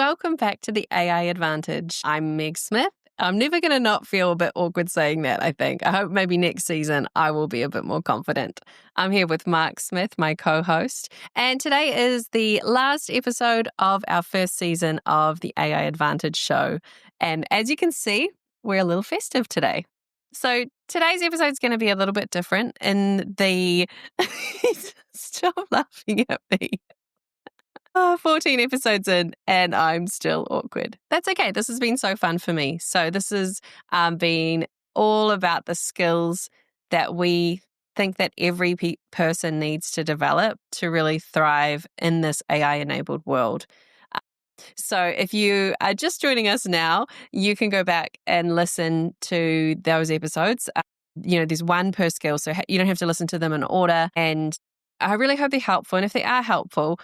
welcome back to the AI Advantage. I'm Meg Smith. I'm never going to not feel a bit awkward saying that, I think. I hope maybe next season I will be a bit more confident. I'm here with Mark Smith, my co-host, and today is the last episode of our first season of the AI Advantage show. And as you can see, we're a little festive today. So today's episode is going to be a little bit different in the... Stop laughing at me. 14 episodes in and I'm still awkward. That's okay. This has been so fun for me. So this has been all about the skills that we think that every person needs to develop to really thrive in this AI-enabled world. So if you are just joining us now, you can go back and listen to those episodes. There's one per skill, so you don't have to listen to them in order. And I really hope they're helpful. And if they are helpful,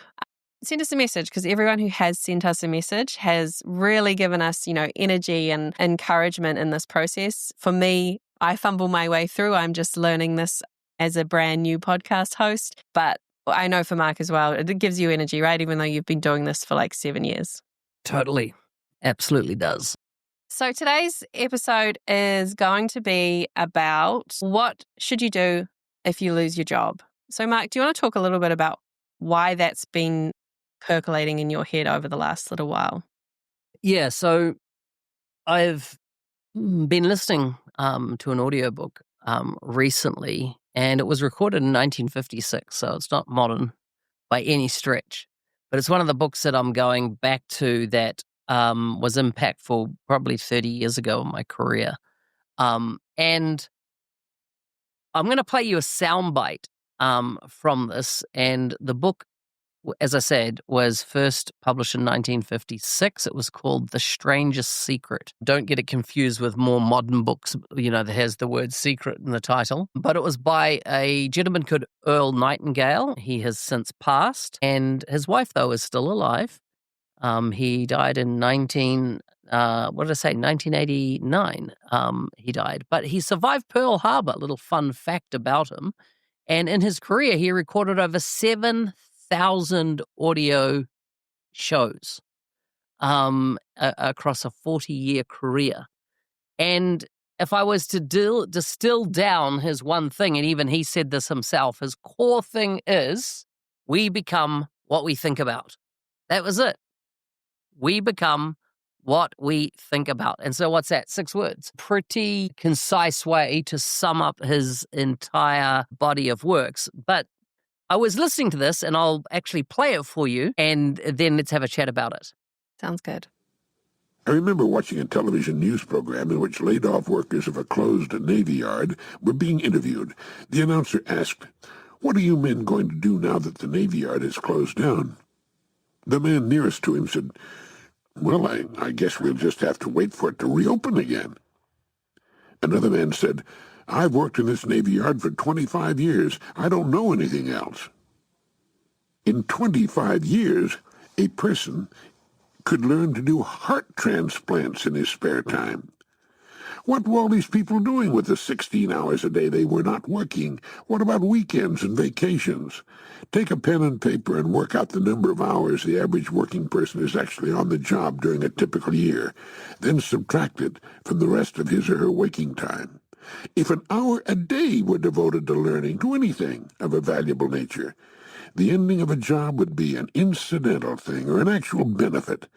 send us a message, because everyone who has sent us a message has really given us, energy and encouragement in this process. For me, I fumble my way through. I'm just learning this as a brand new podcast host. But I know for Mark as well, it gives you energy, right? Even though you've been doing this for like 7 years. Totally. Absolutely does. So today's episode is going to be about what should you do if you lose your job. So Mark, do you want to talk a little bit about why that's been percolating in your head over the last little while? Yeah, so I've been listening to an audiobook recently, and it was recorded in 1956, so it's not modern by any stretch. But it's one of the books that I'm going back to that was impactful probably 30 years ago in my career. And I'm going to play you a soundbite from this, and the book, as I said, was first published in 1956. It was called The Strangest Secret. Don't get it confused with more modern books, that has the word secret in the title. But it was by a gentleman called Earl Nightingale. He has since passed, and his wife, though, is still alive. He died in 1989. He died. But he survived Pearl Harbor, little fun fact about him. And in his career, he recorded over 7,000 audio shows across a 40-year career. And if I was to distill down his one thing, and even he said this himself, his core thing is, we become what we think about. That was it. We become what we think about. And so what's that? 6 words. Pretty concise way to sum up his entire body of works. But I was listening to this, and I'll actually play it for you, and then let's have a chat about it. Sounds good. I remember watching a television news program in which laid-off workers of a closed Navy yard were being interviewed. The announcer asked, "What are you men going to do now that the Navy yard is closed down?" The man nearest to him said, "Well, I guess we'll just have to wait for it to reopen again." Another man said, "I've worked in this Navy yard for 25 years. I don't know anything else." In 25 years, a person could learn to do heart transplants in his spare time. What were all these people doing with the 16 hours a day they were not working? What about weekends and vacations? Take a pen and paper and work out the number of hours the average working person is actually on the job during a typical year. Then subtract it from the rest of his or her waking time. If an hour a day were devoted to learning, to anything of a valuable nature, the ending of a job would be an incidental thing or an actual benefit.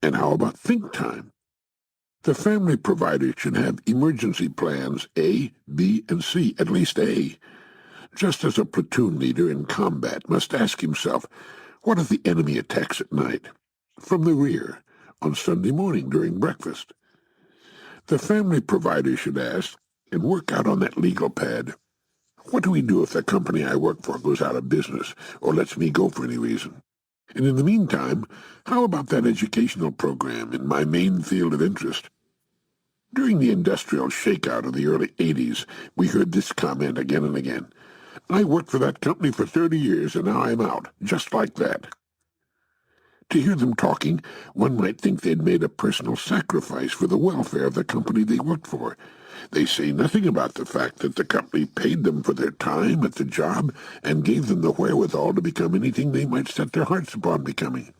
And how about think time? The family provider should have emergency plans A, B, and C, at least A. Just as a platoon leader in combat must ask himself, what if the enemy attacks at night? From the rear, on Sunday morning during breakfast. The family provider should ask, and work out on that legal pad, what do we do if the company I work for goes out of business or lets me go for any reason? And in the meantime, how about that educational program in my main field of interest? During the industrial shakeout of the early 80s, we heard this comment again and again. I worked for that company for 30 years, and now I'm out, just like that. To hear them talking, one might think they'd made a personal sacrifice for the welfare of the company they worked for. They say nothing about the fact that the company paid them for their time at the job and gave them the wherewithal to become anything they might set their hearts upon becoming.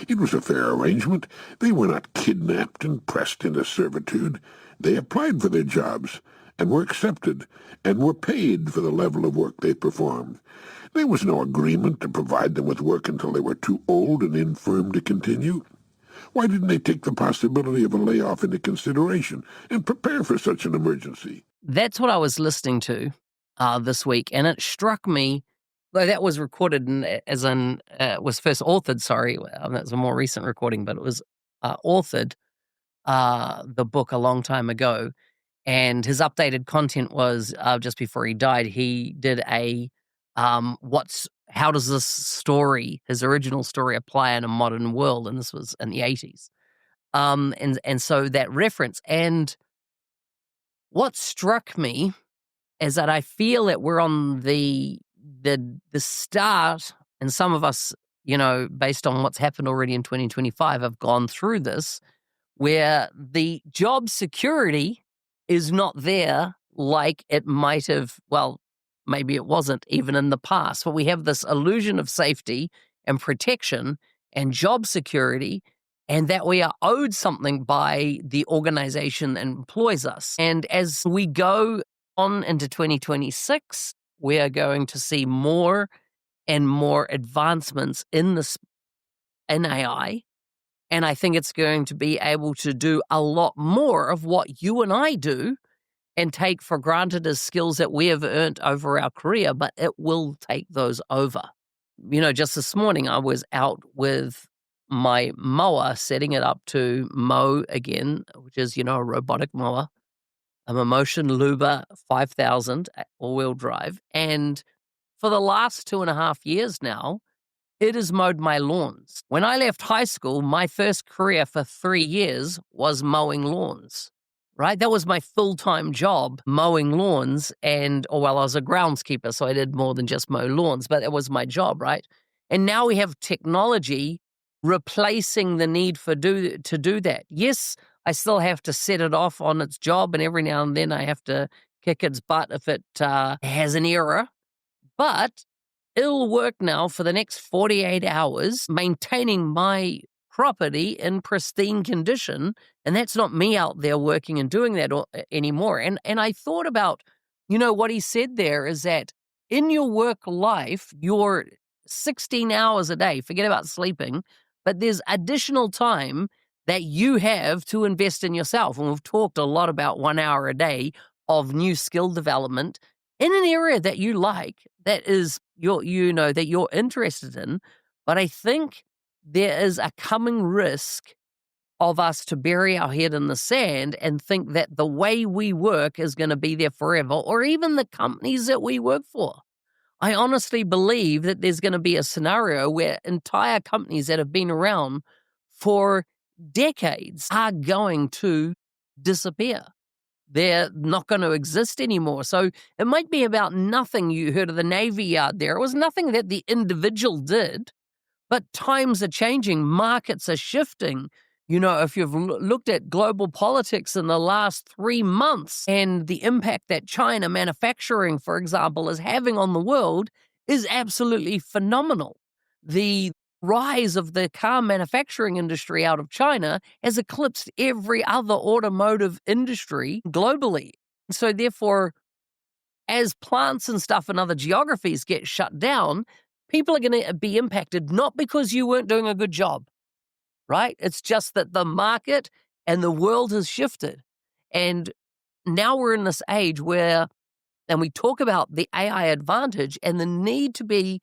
It was a fair arrangement. They were not kidnapped and pressed into servitude. They applied for their jobs and were accepted and were paid for the level of work they performed. There was no agreement to provide them with work until they were too old and infirm to continue. Why didn't they take the possibility of a layoff into consideration and prepare for such an emergency? That's what I was listening to this week, and it struck me, though that was recorded was first authored, that was a more recent recording, but it was authored, the book, a long time ago, and his updated content was just before he died. He did how does this story, his original story, apply in a modern world? And this was in the 80s. And so that reference, and what struck me is that I feel that we're on the start, and some of us, based on what's happened already in 2025, have gone through this, where the job security is not there like it might have, maybe it wasn't even in the past, but we have this illusion of safety and protection and job security, and that we are owed something by the organization that employs us. And as we go on into 2026, we are going to see more and more advancements in AI, and I think it's going to be able to do a lot more of what you and I do and take for granted as skills that we have earned over our career, but it will take those over. Just this morning, I was out with my mower, setting it up to mow again, which is, a robotic mower. I'm a Motion Luba 5000 all-wheel drive. And for the last 2.5 years now, it has mowed my lawns. When I left high school, my first career for 3 years was mowing lawns. Right? That was my full-time job, mowing lawns, I was a groundskeeper, so I did more than just mow lawns, but it was my job, right? And now we have technology replacing the need to do that. Yes, I still have to set it off on its job, and every now and then I have to kick its butt if it has an error, but it'll work now for the next 48 hours, maintaining my property in pristine condition, and that's not me out there working and doing that anymore. And I thought about, what he said there is that in your work life, you're 16 hours a day, forget about sleeping, but there's additional time that you have to invest in yourself. And we've talked a lot about 1 hour a day of new skill development in an area that you like, that is that you're interested in. But I think there is a coming risk of us to bury our head in the sand and think that the way we work is going to be there forever, or even the companies that we work for. I honestly believe that there's going to be a scenario where entire companies that have been around for decades are going to disappear. They're not going to exist anymore. So it might be about nothing. You heard of the Navy Yard there. It was nothing that the individual did. But times are changing, markets are shifting. If you've looked at global politics in the last 3 months and the impact that China manufacturing, for example, is having on the world is absolutely phenomenal. The rise of the car manufacturing industry out of China has eclipsed every other automotive industry globally. So therefore, as plants and stuff in other geographies get shut down, people are going to be impacted, not because you weren't doing a good job, right? It's just that the market and the world has shifted. And now we're in this age where, and we talk about the AI advantage and the need to be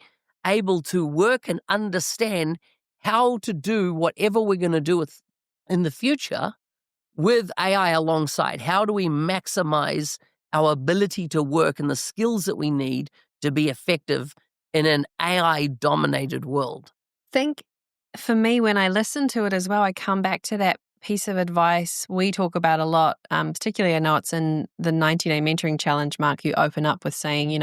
able to work and understand how to do whatever we're going to do in the future with AI alongside. How do we maximize our ability to work and the skills that we need to be effective in an AI-dominated world? I think for me, when I listen to it as well, I come back to that piece of advice we talk about a lot, particularly I know it's in the 90-day mentoring challenge, Mark, you open up with saying,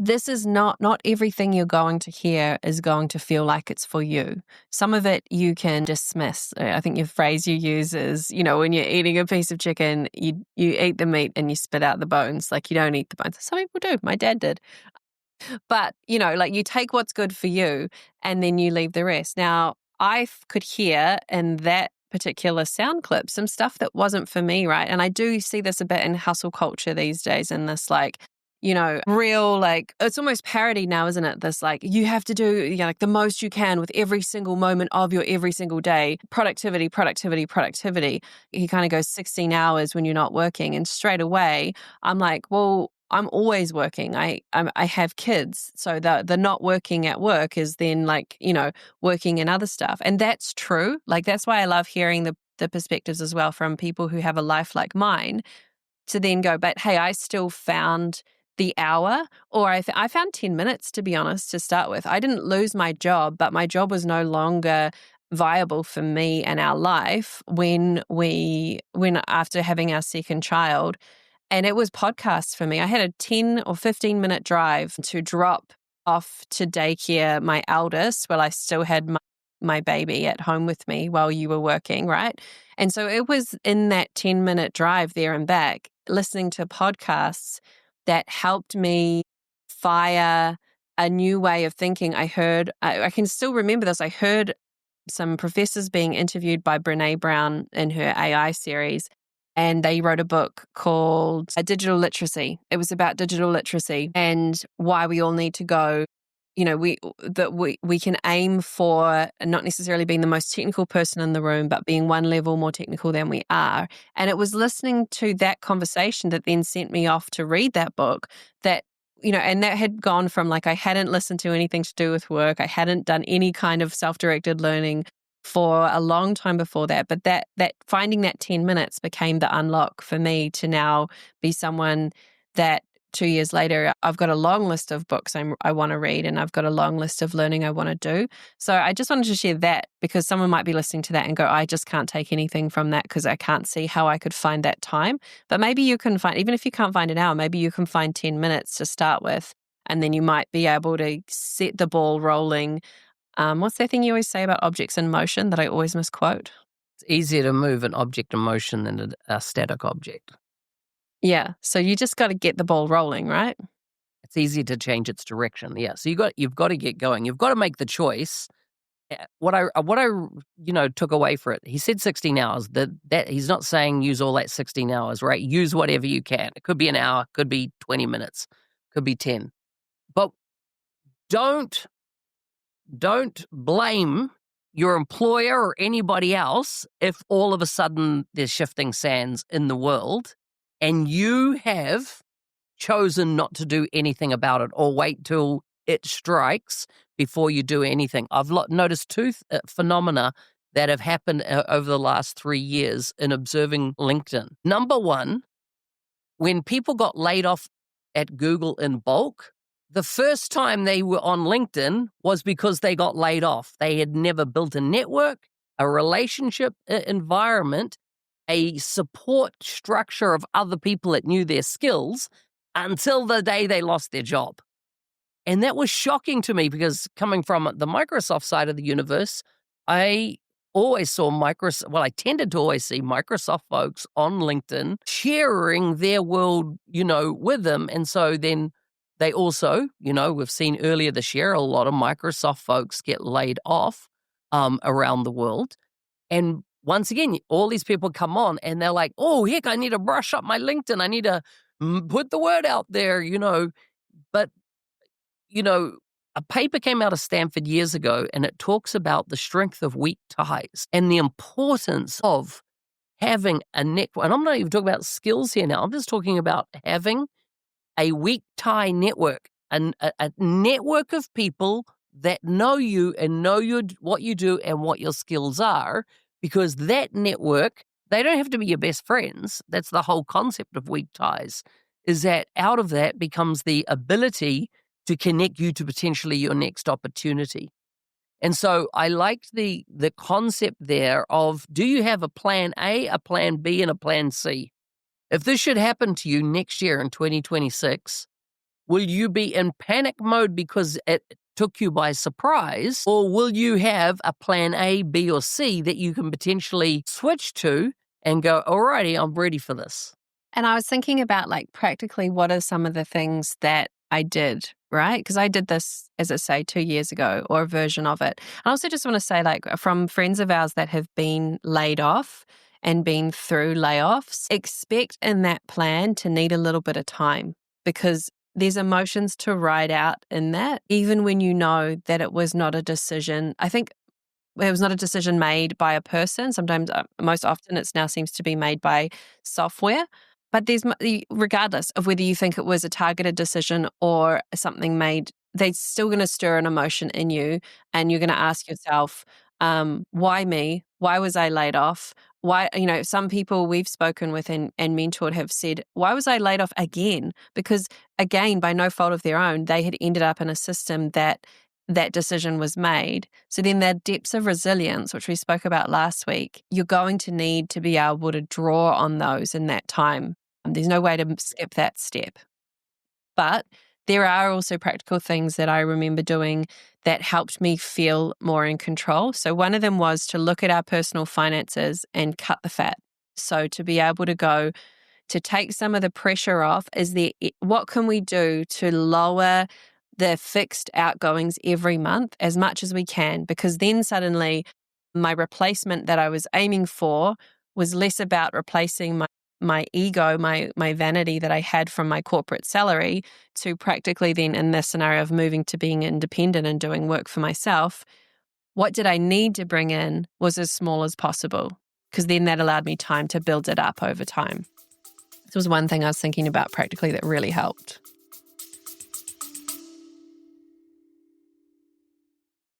this is not everything you're going to hear is going to feel like it's for you. Some of it you can dismiss. I think your phrase you use is, when you're eating a piece of chicken, you eat the meat and you spit out the bones. Like you don't eat the bones. Some people do. My dad did. But, you take what's good for you and then you leave the rest. Now, I could hear in that particular sound clip some stuff that wasn't for me, right? And I do see this a bit in hustle culture these days, in this real, it's almost parody now, isn't it? This you have to do the most you can with every single moment of your every single day. Productivity, productivity, productivity. He kind of goes 16 hours when you're not working. And straight away, I'm like, well, I'm always working. I have kids. So the not working at work is then working in other stuff. And that's true. That's why I love hearing the perspectives as well from people who have a life like mine, to then go, but hey, I still found the hour, or I found 10 minutes, to be honest, to start with. I didn't lose my job, but my job was no longer viable for me and our life when after having our second child. And it was podcasts for me. I had a 10 or 15 minute drive to drop off to daycare my eldest while I still had my baby at home with me while you were working, right? And so it was in that 10-minute drive there and back, listening to podcasts that helped me fire a new way of thinking. I can still remember this. I heard some professors being interviewed by Brené Brown in her AI series, and they wrote a book called Digital Literacy. It was about digital literacy and why we all need to go. We can aim for not necessarily being the most technical person in the room, but being one level more technical than we are. And it was listening to that conversation that then sent me off to read that book that, and that had gone from I hadn't listened to anything to do with work. I hadn't done any kind of self-directed learning for a long time before that. But that finding that 10 minutes became the unlock for me to now be someone that 2 years later, I've got a long list of books I want to read, and I've got a long list of learning I want to do. So I just wanted to share that, because someone might be listening to that and go, I just can't take anything from that because I can't see how I could find that time. But maybe you can find, even if you can't find an hour, maybe you can find 10 minutes to start with, and then you might be able to set the ball rolling. What's that thing you always say about objects in motion that I always misquote? It's easier to move an object in motion than a static object. Yeah, so you just got to get the ball rolling, right? It's easy to change its direction. Yeah, so you've got to get going. You've got to make the choice. What I took away for it, he said 16 hours. That he's not saying use all that 16 hours, right? Use whatever you can. It could be an hour, could be 20 minutes, could be 10. But don't blame your employer or anybody else if all of a sudden there's shifting sands in the world and you have chosen not to do anything about it, or wait till it strikes before you do anything. I've noticed two phenomena that have happened over the last 3 years in observing LinkedIn. Number one, when people got laid off at Google in bulk, the first time they were on LinkedIn was because they got laid off. They had never built a network, a relationship environment, a support structure of other people that knew their skills until the day they lost their job. And that was shocking to me, because coming from the Microsoft side of the universe, I always saw I tended to always see Microsoft folks on LinkedIn sharing their world, with them. And so then they also, we've seen earlier this year, a lot of Microsoft folks get laid off around the world. And once again, all these people come on and they're like, oh, heck, I need to brush up my LinkedIn. I need to put the word out there, But, a paper came out of Stanford years ago, and it talks about the strength of weak ties and the importance of having a network. And I'm not even talking about skills here now. I'm just talking about having a weak tie network, a network of people that know you and know what you do and what your skills are, because that network, they don't have to be your best friends. That's the whole concept of weak ties, is that out of that becomes the ability to connect you to potentially your next opportunity. And so I liked the concept there of, do you have a plan A, a plan B, and a plan C? If this should happen to you next year in 2026, will you be in panic mode because it took you by surprise, or will you have a plan A, B, or C that you can potentially switch to and go, alrighty, I'm ready for this? And I was thinking about practically what are some of the things that I did right? Because I did this, as I say, 2 years ago, or a version of it. I also just want to say, like, from friends of ours that have been laid off and been through layoffs, expect in that plan to need a little bit of time, because there's emotions to ride out in that, even when you know that it was not a decision. I think it was not a decision made by a person. Sometimes, most often, it now seems to be made by software. But regardless of whether you think it was a targeted decision or something made, they're still going to stir an emotion in you, and you're going to ask yourself, why me? Why was I laid off? Why, some people we've spoken with and mentored have said, why was I laid off again? Because again, by no fault of their own, they had ended up in a system that decision was made. So then the depths of resilience, which we spoke about last week, you're going to need to be able to draw on those in that time. There's no way to skip that step. But there are also practical things that I remember doing that helped me feel more in control. So one of them was to look at our personal finances and cut the fat. So to be able to go, to take some of the pressure off, what can we do to lower the fixed outgoings every month as much as we can? Because then suddenly my replacement that I was aiming for was less about replacing my ego, my vanity that I had from my corporate salary, to practically then, in this scenario of moving to being independent and doing work for myself, what did I need to bring in was as small as possible, because then that allowed me time to build it up over time. This was one thing I was thinking about practically that really helped.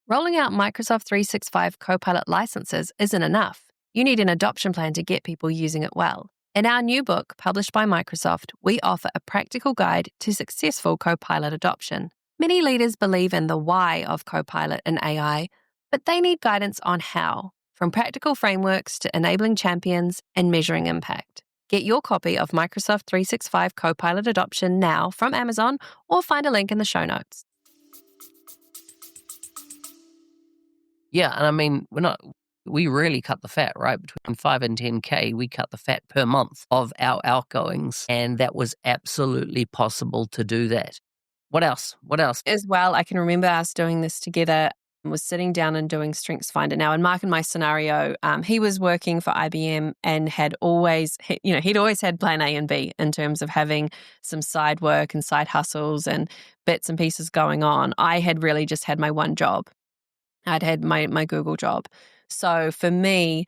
Rolling out Microsoft 365 Copilot licenses isn't enough. You need an adoption plan to get people using it well. In our new book, published by Microsoft, we offer a practical guide to successful Copilot adoption. Many leaders believe in the why of Copilot and AI, but they need guidance on how, from practical frameworks to enabling champions and measuring impact. Get your copy of Microsoft 365 Copilot Adoption now from Amazon, or find a link in the show notes. Yeah, and I mean, we really cut the fat, right? Between 5 and 10K, we cut the fat per month of our outgoings, and that was absolutely possible to do that. What else? As well, I can remember us doing this together, was sitting down and doing StrengthsFinder. Now, in Mark and my scenario, he was working for IBM and he'd always had plan A and B in terms of having some side work and side hustles and bits and pieces going on. I had really just had my one job. I'd had my Google job. So for me,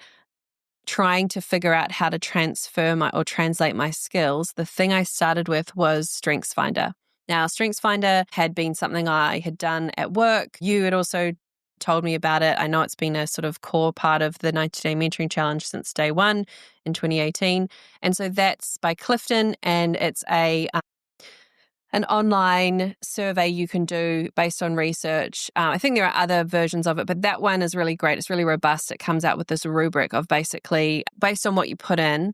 trying to figure out how to translate my skills, the thing I started with was StrengthsFinder. Now, StrengthsFinder had been something I had done at work. You had also told me about it. I know it's been a sort of core part of the 90-Day Mentoring Challenge since day one in 2018. And so that's by Clifton, and it's an online survey you can do based on research. I think there are other versions of it, but that one is really great. It's really robust. It comes out with this rubric of basically, based on what you put in,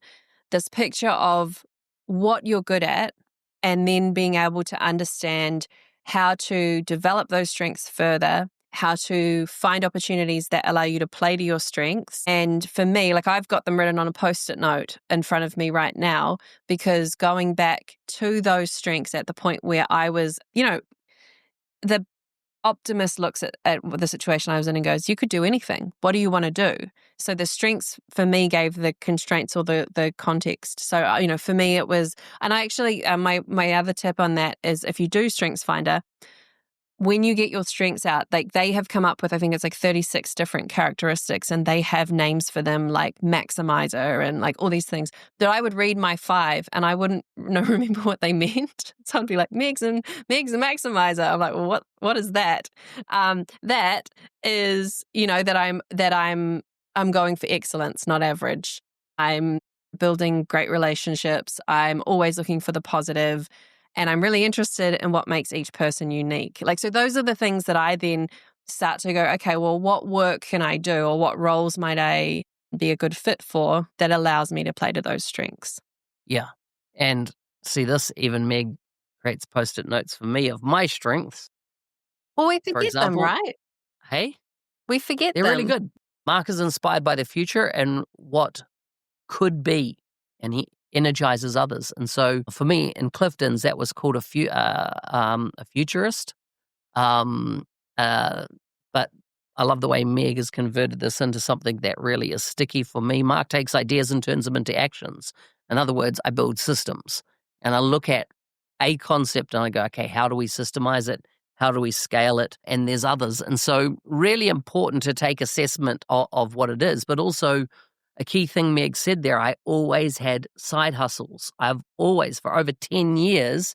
this picture of what you're good at, and then being able to understand how to develop those strengths further, how to find opportunities that allow you to play to your strengths. And for me, like, I've got them written on a Post-it note in front of me right now, because going back to those strengths at the point where I was, the optimist looks at the situation I was in and goes, you could do anything. What do you want to do? So the strengths for me gave the constraints or the context. So, for me it was, and I actually, my other tip on that is, if you do StrengthsFinder, when you get your strengths out, like, they have come up with, I think it's like 36 different characteristics, and they have names for them, like maximizer and like all these things, that I would read my 5 and I wouldn't remember what they meant. So I'd be like, Meg's a maximizer. I'm like, well, what is that? That is, that I'm going for excellence, not average. I'm building great relationships. I'm always looking for the positive. And I'm really interested in what makes each person unique. Like, so those are the things that I then start to go, okay, well, what work can I do, or what roles might I be a good fit for that allows me to play to those strengths? Yeah. And see, this, even Meg creates Post-it notes for me of my strengths. Well, we forget example, them, right? Hey? We forget They're them. really good. Mark is inspired by the future and what could be. And energizes others. And so for me in Clifton's, that was called a futurist. But I love the way Meg has converted this into something that really is sticky for me. Mark takes ideas and turns them into actions. In other words, I build systems and I look at a concept and I go, okay, how do we systemize it? How do we scale it? And there's others. And so really important to take assessment of what it is, but also a key thing Meg said there, I always had side hustles. I've always, for over 10 years,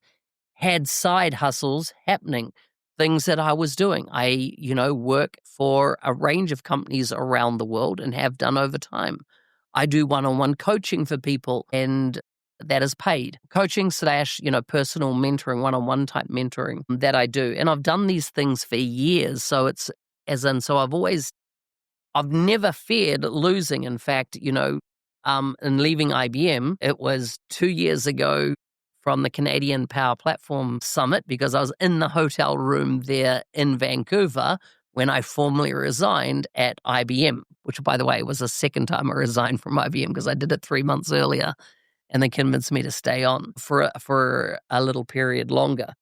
had side hustles happening, things that I was doing. I, work for a range of companies around the world and have done over time. I do one-on-one coaching for people, and that is paid. Coaching / personal mentoring, one-on-one type mentoring that I do. And I've done these things for years. So I've never feared losing. In fact, in leaving IBM, it was 2 years ago from the Canadian Power Platform Summit, because I was in the hotel room there in Vancouver when I formally resigned at IBM, which, by the way, was the second time I resigned from IBM because I did it 3 months earlier and they convinced me to stay on for a little period longer.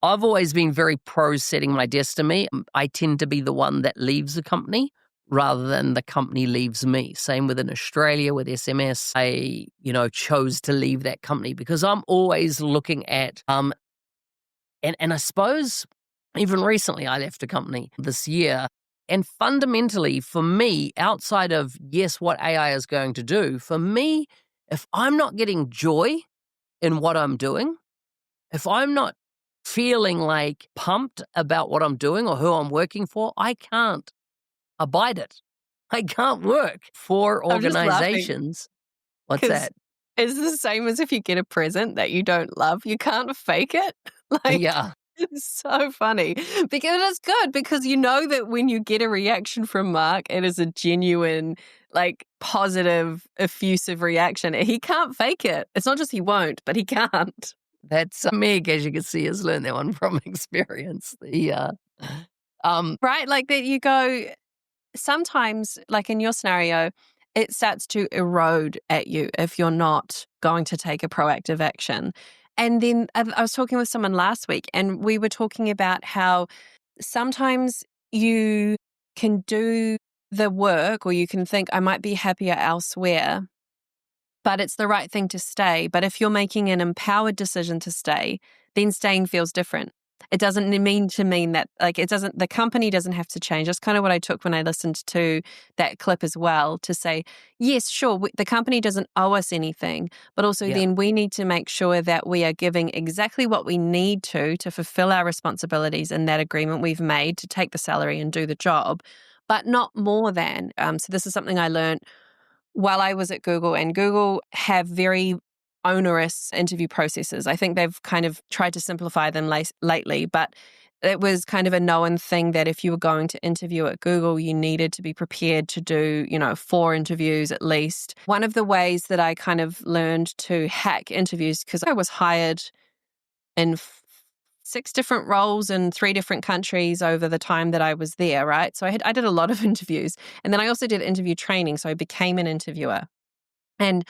I've always been very pro setting my destiny. I tend to be the one that leaves the company rather than the company leaves me. Same within Australia with SMS. I, chose to leave that company because I'm always looking at, and I suppose even recently I left a company this year. And fundamentally for me, outside of, yes, what AI is going to do, for me, if I'm not getting joy in what I'm doing, if I'm not feeling like pumped about what I'm doing or who I'm working for, I can't abide it. I can't work for organizations. What's that? It's the same as if you get a present that you don't love. You can't fake it. Yeah. It's so funny because it's good because you know that when you get a reaction from Mark, it is a genuine, positive, effusive reaction. He can't fake it. It's not just he won't, but he can't. That's Meg, as you can see, has learned that one from experience. Right, like that you go, sometimes, like in your scenario, it starts to erode at you if you're not going to take a proactive action. And then I was talking with someone last week and we were talking about how sometimes you can do the work or you can think I might be happier elsewhere, but it's the right thing to stay. But if you're making an empowered decision to stay, then staying feels different. It doesn't mean that the company doesn't have to change. That's kind of what I took when I listened to that clip as well, to say, yes, sure, the company doesn't owe us anything, but also then we need to make sure that we are giving exactly what we need to fulfill our responsibilities in that agreement we've made to take the salary and do the job, but not more than. So this is something I learned while I was at Google, and Google have very onerous interview processes. I think they've kind of tried to simplify them lately, but it was kind of a known thing that if you were going to interview at Google, you needed to be prepared to do, 4 interviews at least. One of the ways that I kind of learned to hack interviews, because I was hired in 6 different roles in 3 different countries over the time that I was there, right? So I did a lot of interviews. And then I also did interview training, so I became an interviewer. And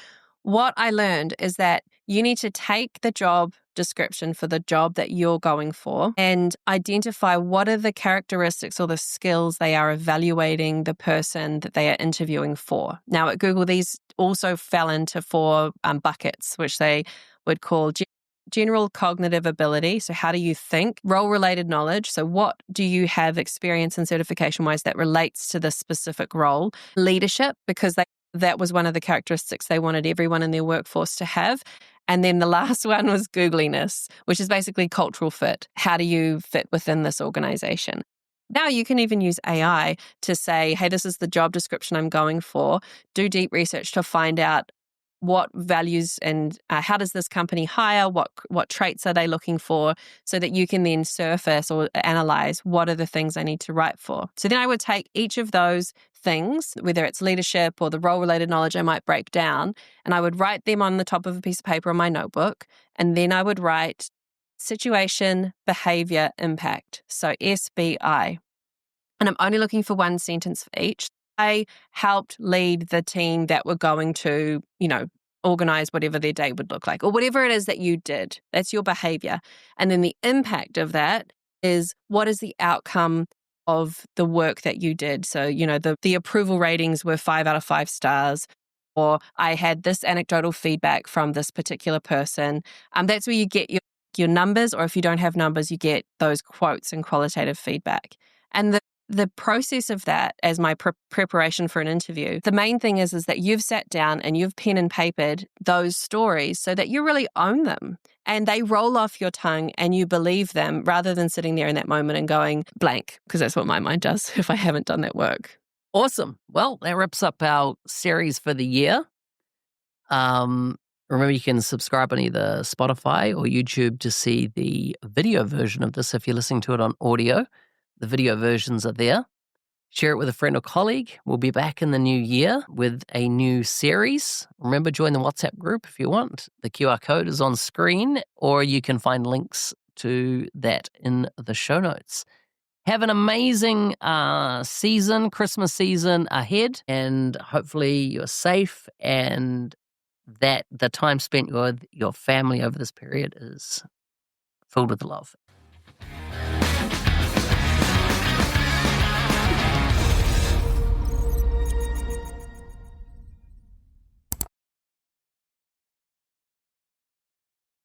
what I learned is that you need to take the job description for the job that you're going for and identify what are the characteristics or the skills they are evaluating the person that they are interviewing for. Now at Google, these also fell into 4 buckets, which they would call general cognitive ability. So how do you think? Role-related knowledge. So what do you have experience and certification-wise that relates to this specific role? Leadership, because that was one of the characteristics they wanted everyone in their workforce to have. And then the last one was googliness, which is basically cultural fit. How do you fit within this organization? Now you can even use AI to say, hey, this is the job description I'm going for. Do deep research to find out what values and how does this company hire, what traits are they looking for, so that you can then surface or analyze what are the things I need to write for. So then I would take each of those things, whether it's leadership or the role-related knowledge I might break down, and I would write them on the top of a piece of paper in my notebook, and then I would write situation, behavior, impact, so SBI. And I'm only looking for 1 sentence for each. I helped lead the team that were going to, organize whatever their day would look like, or whatever it is that you did. That's your behavior. And then the impact of that is, what is the outcome of the work that you did? So, the approval ratings were 5 out of 5 stars, or I had this anecdotal feedback from this particular person. That's where you get your numbers, or if you don't have numbers, you get those quotes and qualitative feedback. And the process of that, as my preparation for an interview, the main thing is that you've sat down and you've pen and papered those stories so that you really own them and they roll off your tongue and you believe them, rather than sitting there in that moment and going blank, because that's what my mind does if I haven't done that work. Awesome. Well, that wraps up our series for the year. Remember, you can subscribe on either Spotify or YouTube to see the video version of this if you're listening to it on audio. The video versions are there. Share it with a friend or colleague. We'll be back in the new year with a new series. Remember, join the WhatsApp group if you want. The QR code is on screen, or you can find links to that in the show notes. Have an amazing Christmas season ahead, and hopefully you're safe and that the time spent with your family over this period is filled with love.